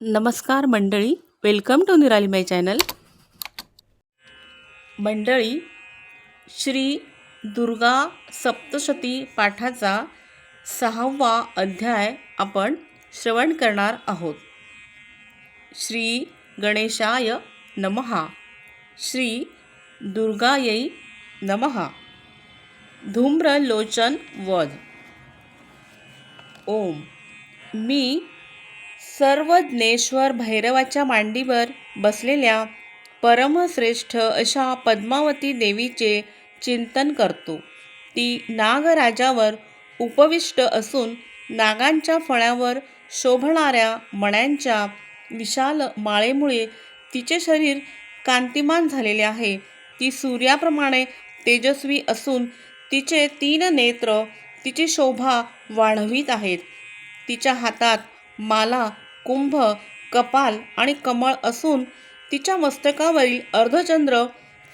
नमस्कार मंडळी, welcome to निराली माय चॅनल. मंडळी, श्री दुर्गा सप्तशती पाठाचा 6वा अध्याय आपण श्रवण करणार आहोत. श्री गणेशाय नमः. श्री दुर्गायै नमः. धूम्रलोचन वध. ओम. मी सर्वज्ञेश्वर भैरवाच्या मांडीवर बसलेल्या परमश्रेष्ठ अशा पद्मावती देवीचे चिंतन करतो. ती नागराजावर उपविष्ट असून नागांच्या फळ्यावर शोभणाऱ्या मण्यांच्या विशाल माळेमुळे तिचे शरीर कांतिमान झालेले आहे. ती सूर्याप्रमाणे तेजस्वी असून तिचे 3 नेत्र तिची शोभा वाढवित आहेत. तिच्या हातात माला, कुंभ, कपाल आणि कमळ असून तिच्या मस्तकावरील अर्धचंद्र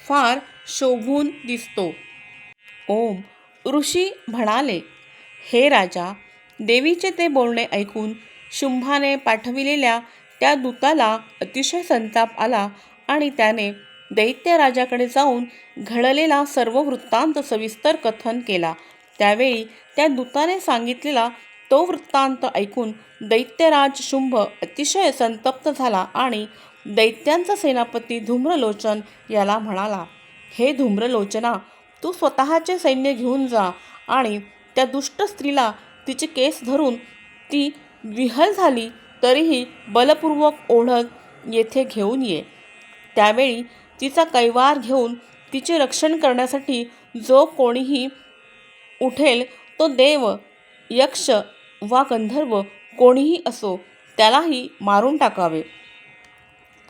फार शोभून दिसतो. ओम. ऋषी म्हणाले, हे राजा, देवीचे ते बोलणे ऐकून शुंभाने पाठविलेल्या त्या दूताला अतिशय संताप आला आणि त्याने दैत्यराजाकडे जाऊन घडलेला सर्व वृत्तांत सविस्तर कथन केला. त्यावेळी त्या दूताने सांगितलेला तो वृत्तांत ऐकून दैत्यराज शुंभ अतिशय संतप्त झाला आणि दैत्यांचा सेनापती धूम्रलोचन याला म्हणाला, हे धूम्रलोचना, तू स्वतःचे सैन्य घेऊन जा आणि त्या दुष्ट स्त्रीला तिचे केस धरून ती विह्वल झाली तरीही बलपूर्वक ओढत येथे घेऊन ये. त्यावेळी तिचा कैवार घेऊन तिचे रक्षण करण्यासाठी जो कोणीही उठेल तो देव, यक्ष वा गंधर्व कोणीही असो, त्यालाही मारून टाकावे.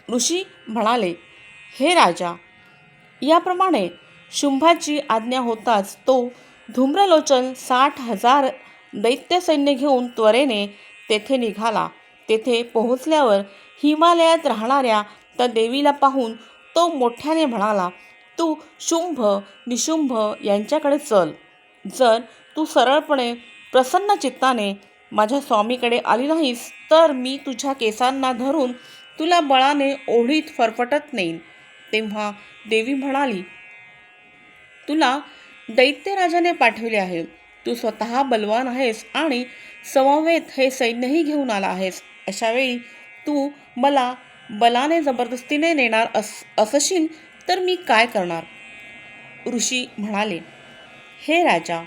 ऋषी म्हणाले, हे राजा, याप्रमाणे शुंभाची आज्ञा होताच तो धूम्रलोचन 60,000 दैत्यसैन्य घेऊन त्वरेने तेथे निघाला. तेथे पोहोचल्यावर हिमालयात राहणाऱ्या त्या देवीला पाहून तो मोठ्याने म्हणाला, तू शुंभ निशुंभ यांच्याकडे चल. जर तू सरळपणे प्रसन्न चित्ताने माझ्या स्वामीकडे आली नाहीस तर मी तुझ्या केसांना धरून तुला बळाने ओढीत फरफटत नेईन. तेव्हा देवी म्हणाली, तुला दैत्यराजाने पाठविले आहे. तू स्वतः बलवान आहेस आणि समवेत हे सैन्यही घेऊन आला आहेस. अशावेळी तू मला बलाने जबरदस्तीने नेणार असशील तर मी काय करणार? ऋषी म्हणाले, हे राजा.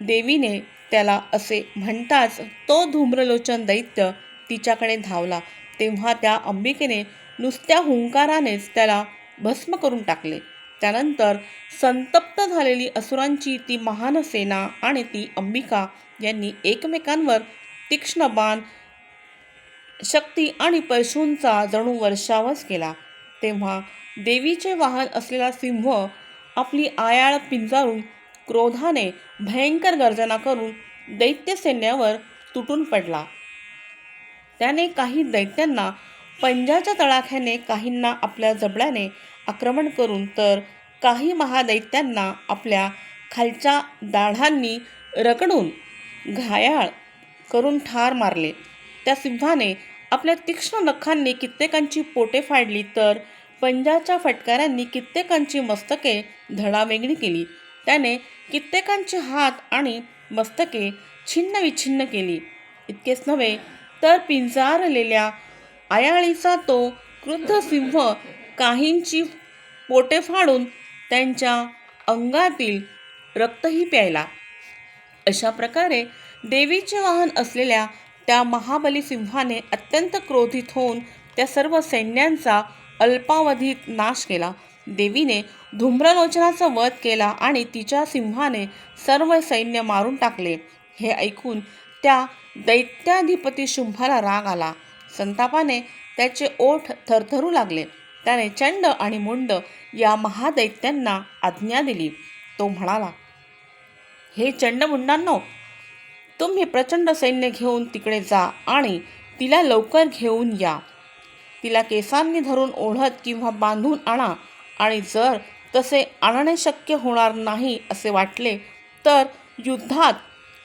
देवीने त्याला असे म्हणताच तो धूम्रलोचन दैत्य तिच्याकडे धावला. तेव्हा त्या अंबिकेने नुसत्या हुंकारानेच त्याला भस्म करून टाकले. त्यानंतर संतप्त झालेली असुरांची ती महान सेना आणि ती अंबिका यांनी एकमेकांवर तीक्ष्ण बाण, शक्ती आणि परशूंचा जणू वर्षावच केला. तेव्हा देवीचे वाहन असलेला सिंह आपली आयाळ पिंजारून क्रोधाने भयंकर गर्जना करून दैत्य सैन्यावर तुटून पडला. त्याने काही दैत्यांना पंजाच्या तळाख्याने, काहींना आपल्या जबड्याने आक्रमण करून तर काही महादैत्यांना आपल्या खालच्या दाढांनी रगडून घायाळ करून ठार मारले. त्या सिंहाने आपल्या तीक्ष्ण नखांनी कित्येकांची पोटे फाडली तर पंजाच्या फटकाऱ्यांनी कित्येकांची मस्तके धडावेगळी केली. त्याने कित्येकांचे हात आणि मस्तके छिन्न विछिन्न केली. इतकेच नव्हे तर पिंजारलेल्या आयाळीचा तो क्रुद्ध सिंह काहींची पोटे फाडून त्यांच्या अंगातील रक्तही प्यायला. अशा प्रकारे देवीचे वाहन असलेल्या त्या महाबली सिंहाने अत्यंत क्रोधित होऊन त्या सर्व सैन्यांचा अल्पावधीत नाश केला. देवीने धूम्रलोचनाचा वध केला आणि तिच्या सिंहाने सर्व सैन्य मारून टाकले. हे ऐकून त्या दैत्याधिपती शुंभाला राग आला. संतापाने त्याचे ओठ थरथरू लागले. त्याने चंड आणि मुंड या महादैत्यांना आज्ञा दिली. तो म्हणाला, हे चंडमुंडांनो, तुम्ही प्रचंड सैन्य घेऊन तिकडे जा आणि तिला लवकर घेऊन या. तिला केसांनी धरून ओढत किंवा बांधून आणा आणि जर तसे आणणे शक्य होणार नाही असे वाटले तर युद्धात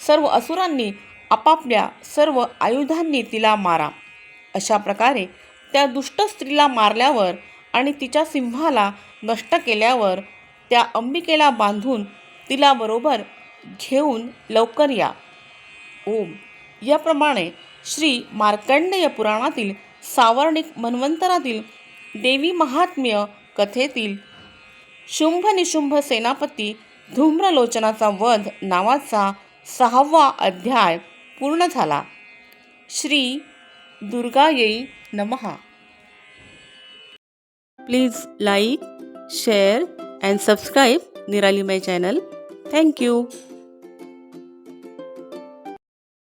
सर्व असुरांनी आपापल्या सर्व आयुधांनी तिला मारा. अशा प्रकारे त्या दुष्ट स्त्रीला मारल्यावर आणि तिच्या सिंहाला नष्ट केल्यावर त्या अंबिकेला बांधून तिला बरोबर घेऊन लवकर या. ओम. याप्रमाणे श्री मार्कंडेय पुराणातील सावर्णिक मन्वंतरातील देवी महात्म्य कथेतील शुंभ निशुंभ सेनापती धूम्रलोचनाचा वध नावाचा 6वा अध्याय पूर्ण झाला. श्री दुर्गायै नमः. Please like, share and subscribe निराली माय चॅनल. थँक्यू.